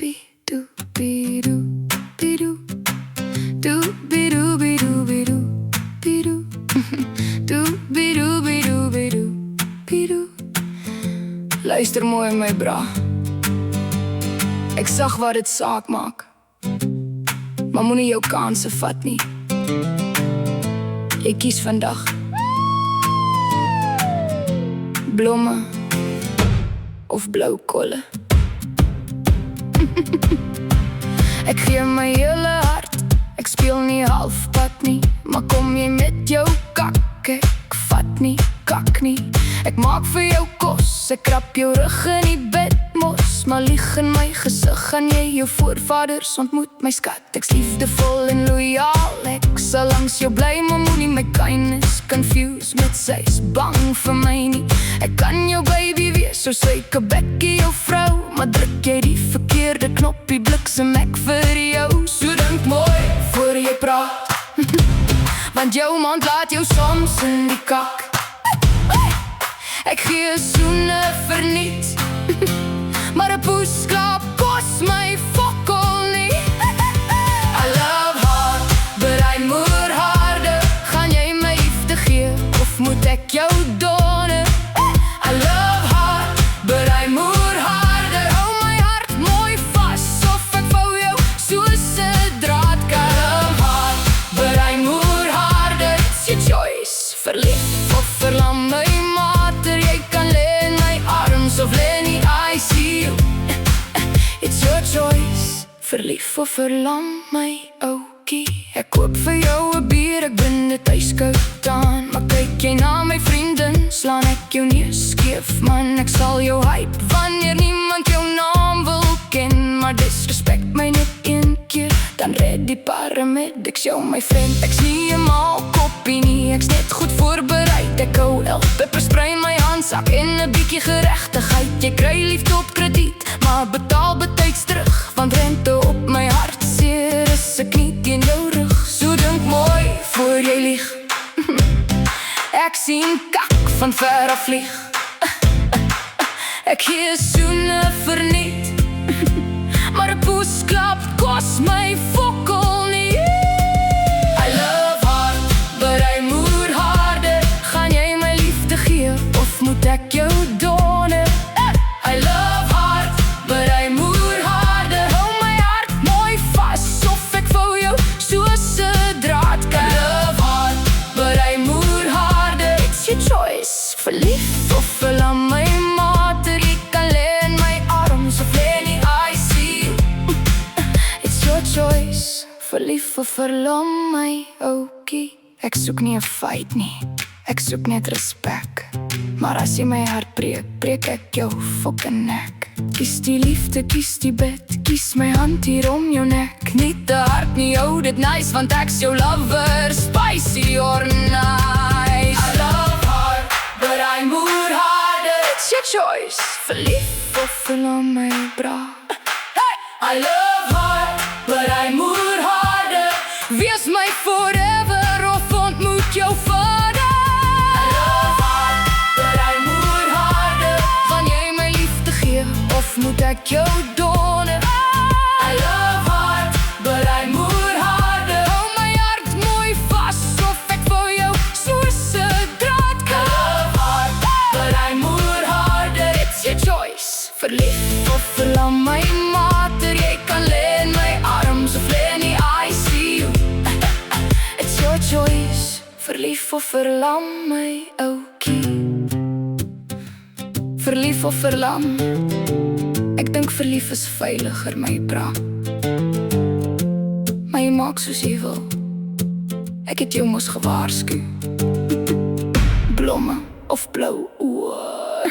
Doobie doobie doobie doo. Doobie doobie doobie doobie doo. Doobie doobie doobie doobie doo. Luister mooi my bra. Ek sag wat dit saak maak, maar moenie jou kanse vat nie. Ek kies vandag blomme of blou kolle. Ek gee my hele hart, ek speel nie halfpad nie, maar kom jy met jou kak, ek vat nie, kak nie. Ek maak vir jou kos, ek krap jou rug in die bed mos, maar lieg in my gesig, gaan jy jou voorvaders ontmoet my skat. Ek's liefdevol en loyaal, ek sal langs jou bly, maar moenie my kindness confuse met sy's bang vir my nie. Ek kan jou baby wees, so syke bekkie jou vrou, maar druk jy die verkeerde knoppie, bliksem ek vir jou. So dink mooi voor jy praat, want jou mond laat jou soms in die kak. Ek gee soene verniet, maar 'n poesklap kos my fokkel nie. I love hard, but I'm more harder. Gaan jy my liefde gee, of moet ek jou done? I love hard, but I'm more harder. Hou my hart mooi vas, of ek vou jou soos 'n draadkar. I love hard, but I'm more harder. It's your choice, verlief of verlam my mater. Jy kan lê in my arms of lê in die ICU. It's your choice, verlief of verlam my oukie. Ek koop vir jou 'n bier, ek bind dit ijskoud aan, maar kyk jy na my vriendin, slaan ek jou neus skeef man. Ek sal jou hype wanneer niemand jou naam wil ken, maar disrespect my net een keer, dan red die paramedics jou my vriend. Ek's nie 'n mal koppie nie, ek's net goed voorbereid. Ek hou pepper spray my handsak en 'n bietjie geregtigheid. Jy kry liefde op krediet, maar betaal betyds terug, want rente op my hart seer is 'n knie teen jou rug. So dink mooi voor jy lieg. Ek sien kak van ver af vlieg. Ek gee soene verniet, maar 'n poesklap kos my fokkel nie. I love hard, but I'm more harder. Gaan jy my liefde gee, of moet ek jou done? I love hard, but I'm more harder. Hou my hart mooi vas, of ek vou jou soos 'n draadkar. I love hard, but I'm more harder. It's your choice, verlief of verlam my mater. Jy kan lê in my arms of lê in die ICU. It's your choice, verlief of verlam my oukie. Ek soek nie 'n fight nie, ek soek net respek, maar as jy my hart breek, breek ek jou fucking nek. Kies die liefde, kies die bed, kies my hand hier om jou nek. Nie te hard nie, hou dit nice, want ek's jou lover, spicy or nice. I love hard, but I'm more harder. It's your choice, verlief of verlam my bra. Hey! I love hard, but I'm more harder. Wees my forever, of ontmoet jou vader. I love hard, but I'm more harder. Gaan jy my liefde gee, of moet ek jou done? I love hard, but I'm more harder. Hou my hart mooi vas, of ek vou jou soos 'n draadkar. I love hard, but I'm more harder. It's your choice, verlief of verlam my mater. Jy kan lê in my arms of lê in die ICU. It's your choice, verlief of verlam my oukie. Verlief of verlam, ek dink verlief is veiliger my bra. Maar jy maak soos jy wil, ek het jou mos gewaarsku. Blomme of blou oë.